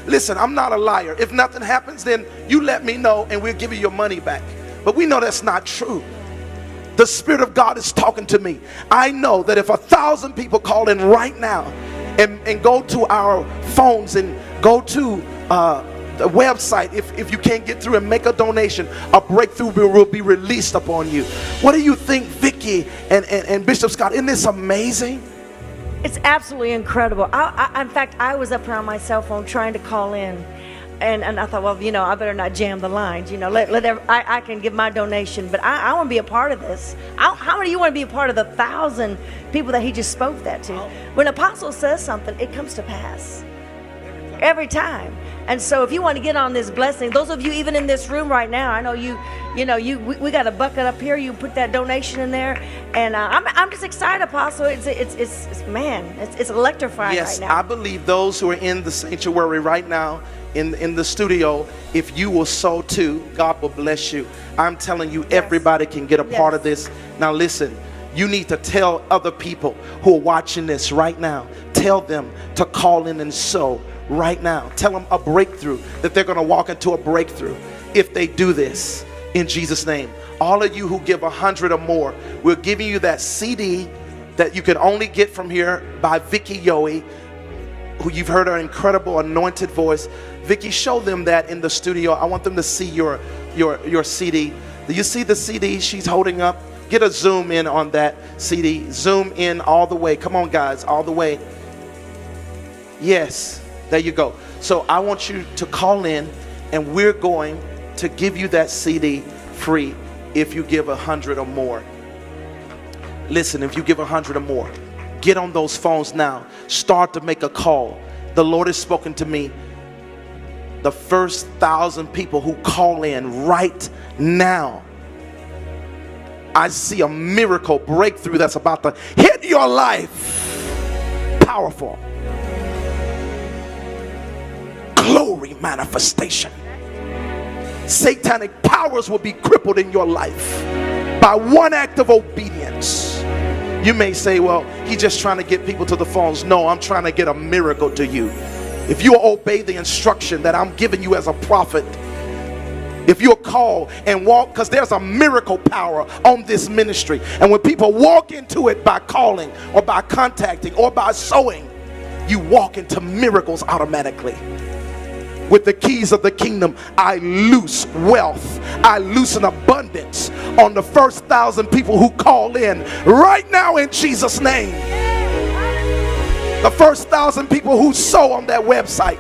Listen, I'm not a liar. If nothing happens, then you let me know and we'll give you your money back. But we know that's not true. The Spirit of God is talking to me. I know that if 1,000 people call in right now and go to our phones and go to the website, if you can't get through and make a donation, a breakthrough will be released upon you. What do you think, Vicky and Bishop Scott? Isn't this amazing? It's absolutely incredible. In fact, I was up here on my cell phone trying to call in, and I thought, well, I better not jam the lines. I can give my donation, but I want to be a part of this. How many of you want to be a part of the 1,000 people that he just spoke that to? When an apostle says something, it comes to pass every time. And so if you want to get on this blessing, those of you even in this room right now, I know we got a bucket up here. You put that donation in there, and I'm just excited, Apostle. It's electrifying yes, right now. I believe those who are in the sanctuary right now, in the studio, if you will sow too, God will bless you. I'm telling you, everybody can get a part of this. Now listen, you need to tell other people who are watching this right now. Tell them to call in and sow right now. Tell them a breakthrough, that they're going to walk into a breakthrough if they do this in Jesus' name. All of you who give 100 or more, we're giving you that CD that you can only get from here by Vicky Yohe, who you've heard her incredible anointed voice. Vicky, show them that in the studio. I want them to see your CD. Do you see the CD she's holding up? Get a zoom in on that CD. Zoom in all the way. Come on, guys, all the way. Yes, there you go. So I want you to call in, and we're going to give you that CD free if you give 100 or more. Listen, if you give 100 or more, get on those phones now. Start to make a call. The Lord has spoken to me. The first 1,000 people who call in right now, I see a miracle breakthrough that's about to hit your life. Powerful. Glory manifestation. Satanic powers will be crippled in your life by one act of obedience. You may say, well, he's just trying to get people to the phones. No, I'm trying to get a miracle to you. If you obey the instruction that I'm giving you as a prophet, if you'll call and walk, because there's a miracle power on this ministry. And when people walk into it by calling or by contacting or by sowing, you walk into miracles automatically. With the keys of the kingdom, I loose wealth. I loose an abundance on the first 1,000 people who call in right now in Jesus' name. The first 1,000 people who sow on that website.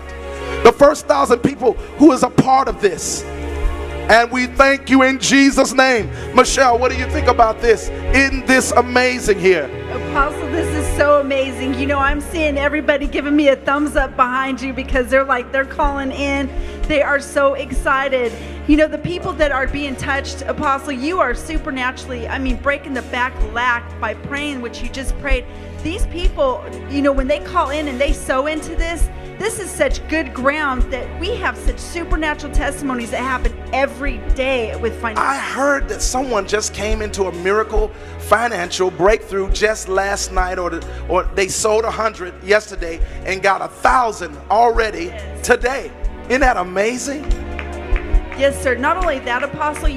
The first 1,000 people who is a part of this. And we thank you in Jesus' name. Michelle, what do you think about this? Isn't this amazing here? Apostle, this is so amazing. I'm seeing everybody giving me a thumbs up behind you because they're calling in. They are so excited. The people that are being touched, Apostle, you are supernaturally, breaking the backlash by praying, which you just prayed. These people, when they call in and they sow into this is such good ground that we have such supernatural testimonies that happen every day with financial. I heard that someone just came into a miracle financial breakthrough just last night, or they sold 100 yesterday and got 1,000 already today. Isn't that amazing? Yes, sir. Not only that, Apostle,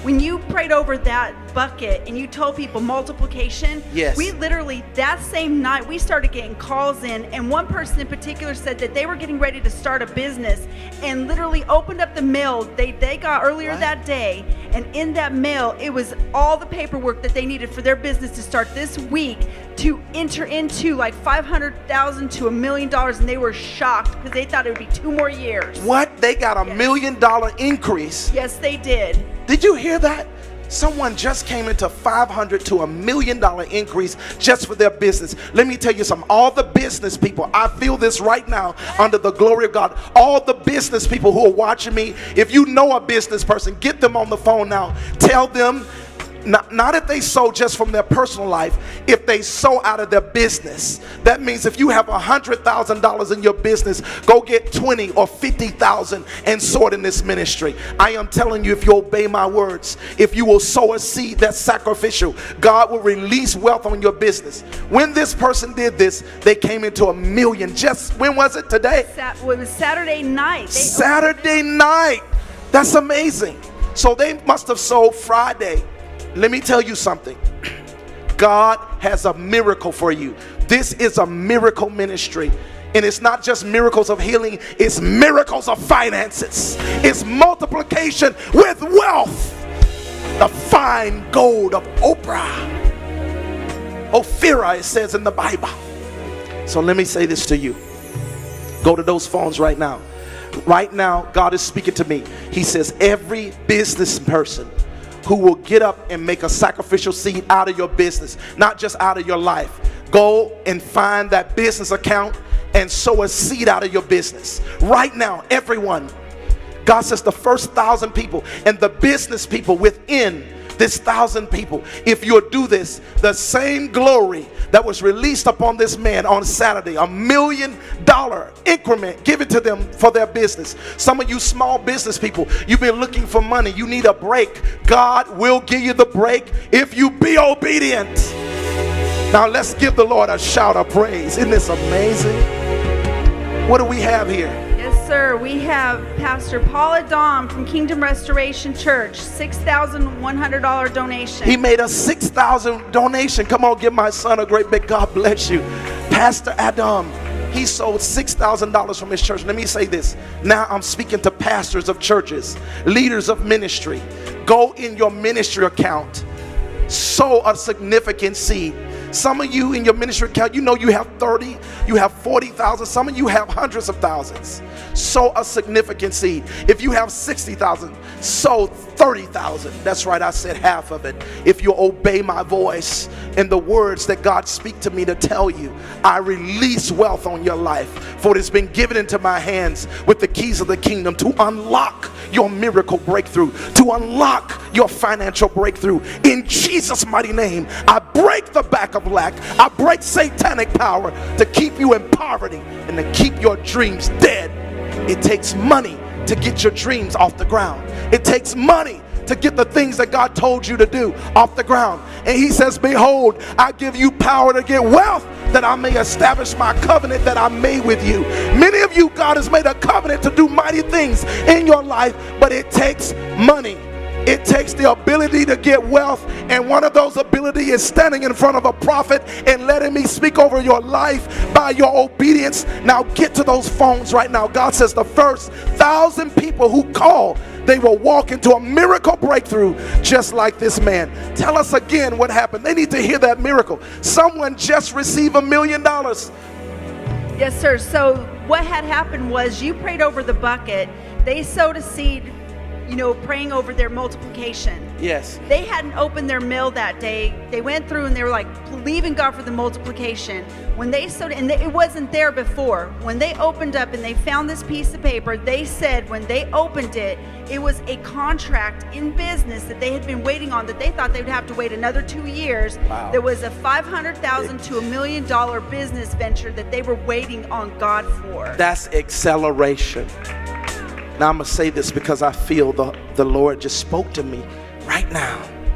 when you prayed over that bucket and you told people multiplication, yes, we literally, that same night, we started getting calls in, and one person in particular said that they were getting ready to start a business and literally opened up the mail they got earlier that day, and in that mail, it was all the paperwork that they needed for their business to start this week to enter into like $500,000 to $1 million, and they were shocked because they thought it would be 2 more years. What? They got $1 million increase? Yes, they did. Did you hear that? Someone just came into $500,000 to $1 million increase just for their business. Let me tell you something. All the business people, I feel this right now under the glory of God. All the business people who are watching me, if you know a business person, get them on the phone now. Tell them Not if they sow just from their personal life, if they sow out of their business. That means if you have $100,000 in your business, go get 20 or 50,000 and sow it in this ministry. I am telling you, if you obey my words, if you will sow a seed that's sacrificial, God will release wealth on your business. When this person did this, they came into $1 million. Just when was it? Today? It was Saturday night. Saturday night. That's amazing. So they must have sold Friday. Let me tell you something. God has a miracle for you. This is a miracle ministry. And it's not just miracles of healing, it's miracles of finances. It's multiplication with wealth. The fine gold of Ophira, it says in the Bible. So let me say this to you. Go to those phones right now. Right now, God is speaking to me. He says, every business person who will get up and make a sacrificial seed out of your business, not just out of your life, go and find that business account and sow a seed out of your business. Right now, everyone. God says the first 1,000 people and the business people within this 1,000 people, if you'll do this, the same glory that was released upon this man on Saturday, $1 million increment, give it to them for their business. Some of you small business people, you've been looking for money, you need a break. God will give you the break if you be obedient. Now let's give the Lord a shout of praise. Isn't this amazing? What do we have here? Yes, sir. We have Pastor Paula Dom from Kingdom Restoration Church, $6,100 donation. He made a $6,000 donation. Come on, give my son a great big God bless you. Pastor Adam, he sold $6,000 from his church. Let me say this. Now I'm speaking to pastors of churches, leaders of ministry. Go in your ministry account, sow a significant seed. Some of you in your ministry account, you know you have 30, you have 40,000. Some of you have hundreds of thousands. Sow a significant seed. If you have 60,000, sow 30,000. That's right, I said half of it. If you obey my voice and the words that God speak to me to tell you, I release wealth on your life. For it has been given into my hands with the keys of the kingdom to unlock your miracle breakthrough, to unlock your financial breakthrough. In Jesus' mighty name, I break the back of lack. I break satanic power to keep you in poverty and to keep your dreams dead. It takes money to get your dreams off the ground. It takes money to get the things that God told you to do off the ground. And he says, behold, I give you power to get wealth, that I may establish my covenant that I made with you. Many of you, God has made a covenant to do mighty things in your life, but it takes money. It takes the ability to get wealth, and one of those abilities is standing in front of a prophet and letting me speak over your life by your obedience. Now get to those phones right now. God says the first 1,000 people who call, they will walk into a miracle breakthrough just like this man. Tell us again what happened. They need to hear that miracle. Someone just received $1 million. Yes, sir. So what had happened was you prayed over the bucket. They sowed a seed, praying over their multiplication. Yes. They hadn't opened their mail that day. They went through and they were like believing God for the multiplication. When they sowed, and it wasn't there before. When they opened up and they found this piece of paper, they said when they opened it, it was a contract in business that they had been waiting on, that they thought they would have to wait another 2 years. Wow. There was a $500,000 to $1 million business venture that they were waiting on God for. That's acceleration. Now I'm going to say this because I feel the Lord just spoke to me right now.